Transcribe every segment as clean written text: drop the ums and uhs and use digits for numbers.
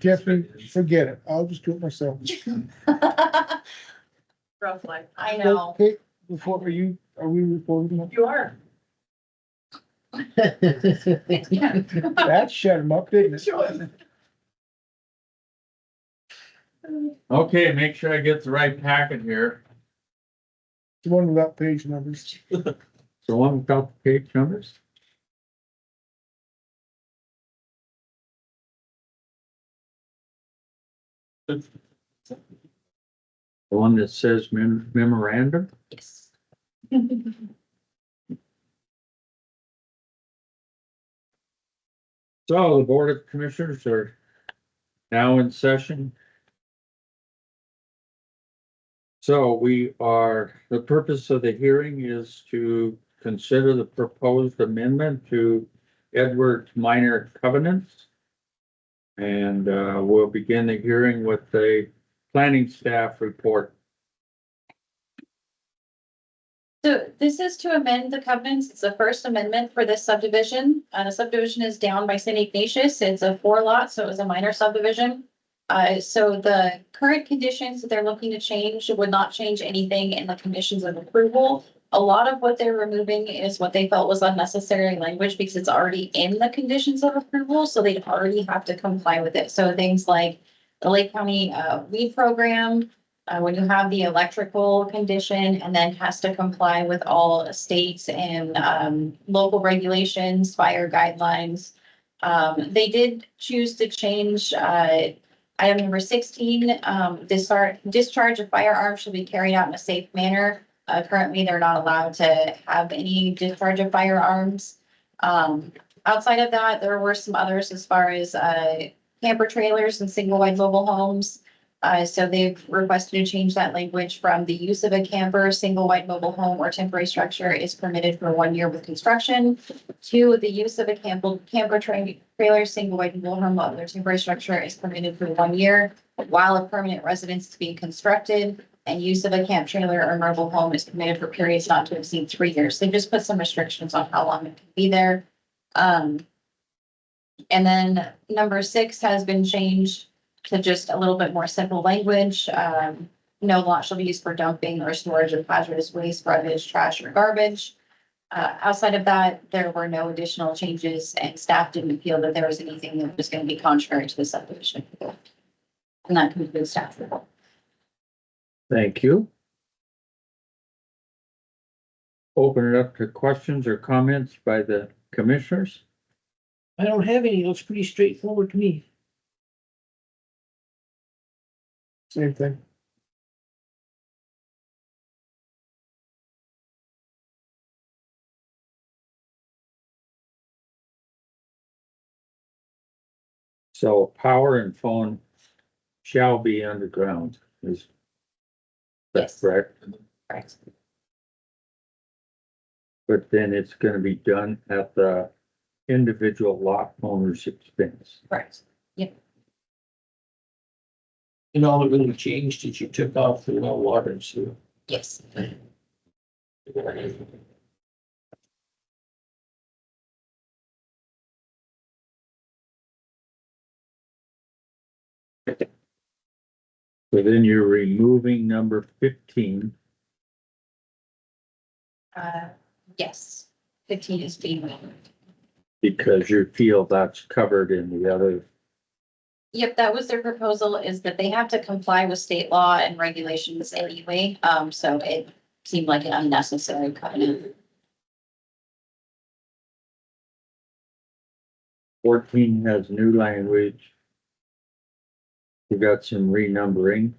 Jeffrey, forget it. I'll just do it myself. Roughly. I know. Hey, before, are we recording? You are. That shut him up, didn't it? Sure. Okay, make sure I get the right packet here. The one without page numbers. The one without the page numbers? The one that says memorandum? Yes. So the Board of Commissioners are now in session. So the purpose of the hearing is to consider the proposed amendment to Edwards minor covenants. And we'll begin the hearing with the planning staff report. So this is to amend the covenants. It's the first amendment for this subdivision. The subdivision is down by St. Ignatius. It's a 4-lot, so it was a minor subdivision. So the current conditions that they're looking to change would not change anything in the conditions of approval. A lot of what they're removing is what they felt was unnecessary language because it's already in the conditions of approval, so they'd already have to comply with it. So things like the Lake County weed program, when you have the electrical condition, and then has to comply with all states and local regulations, fire guidelines. They did choose to change item number 16, discharge of firearms should be carried out in a safe manner. Currently, they're not allowed to have any discharge of firearms. Outside of that, there were some others as far as camper trailers and single wide mobile homes. So they've requested to change that language from the use of a camper, single wide mobile home, or temporary structure is permitted for 1 year with construction, to the use of a camper trailer, single wide mobile home, or other temporary structure is permitted for 1 year while a permanent residence is being constructed, and use of a camp trailer or mobile home is permitted for periods not to exceed 3 years. They just put some restrictions on how long it can be there. And then number 6 has been changed to just a little bit more simple language. No lot shall be used for dumping or storage of hazardous waste, rubbish, trash, or garbage. Outside of that, there were no additional changes, and staff didn't feel that there was anything that was going to be contrary to the subdivision. And that concludes staff report. Thank you. Open it up to questions or comments by the commissioners. I don't have any. It looks pretty straightforward to me. Same thing. So power and phone shall be underground, is that Yes. correct? Correct. But then it's gonna be done at the individual lot owner's expense. Correct. And all that really changed is you took off the well water and sewer. Yes. So then you're removing number 15. Yes. 15 is being removed. Because you feel that's covered in the other. Yep, that was their proposal, is that they have to comply with state law and regulations anyway. So it seemed like an unnecessary covenant. 14 has new language. We got some renumbering.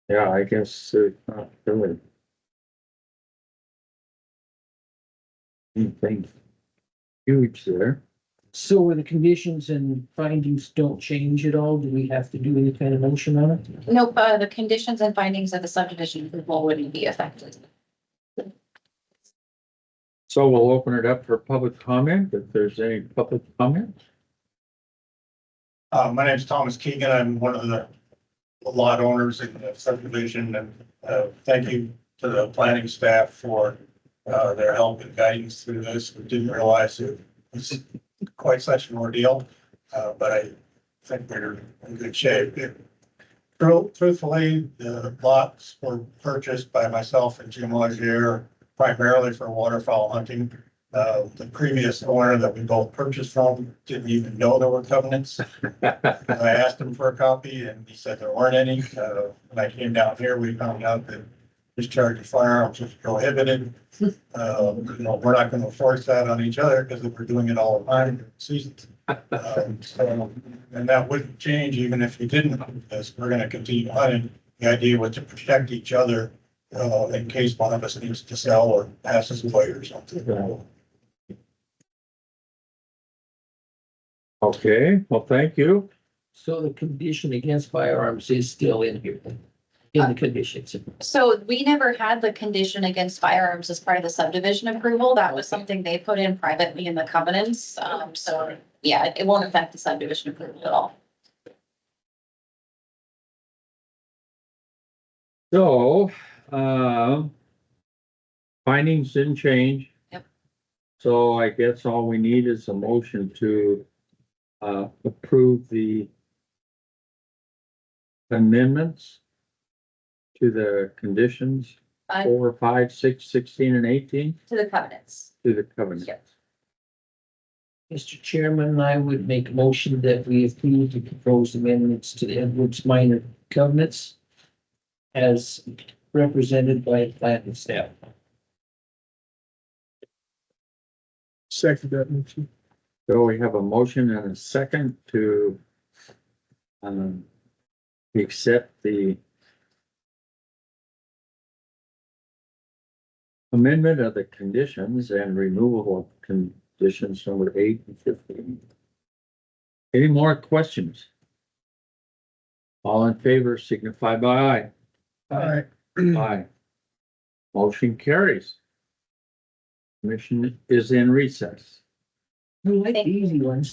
Yeah, I guess it's not really anything huge there. So where the conditions and findings don't change at all, do we have to do any kind of motion on it? Nope, the conditions and findings of the subdivision approval wouldn't be affected. So we'll open it up for public comment, if there's any public comment. My name is Thomas Keegan. I'm one of the lot owners in the subdivision, and thank you to the planning staff for their help and guidance through this. We didn't realize it was quite such an ordeal, but I think we're in good shape. Truthfully, the lots were purchased by myself and Jim Lagier primarily for waterfowl hunting. The previous owner that we both purchased from didn't even know there were covenants. I asked him for a copy and he said there weren't any. When I came down here, we found out that discharge of firearms was prohibited. We're not going to force that on each other because we're doing it all the time in seasons. And that wouldn't change even if you didn't do this. We're going to continue hunting. The idea was to protect each other in case one of us needs to sell or passes away or something. Okay, well, thank you. So the condition against firearms is still in here, in the conditions. So we never had the condition against firearms as part of the subdivision approval. That was something they put in privately in the covenants. So yeah, it won't affect the subdivision approval at all. So, findings didn't change. Yep. So I guess all we need is a motion to approve the amendments to the conditions 4, 5, 6, 16, and 18 To the covenants. to the covenant. Yep. Mr. Chairman, I would make a motion that we approve the proposed amendments to the Edwards minor covenants as represented by planning staff. Second that motion. So we have a motion and a second to accept the amendment of the conditions and removal of conditions number 8 and 15. Any more questions? All in favor signify by aye. All right. Aye. Motion carries. Commission is in recess. I like the easy ones.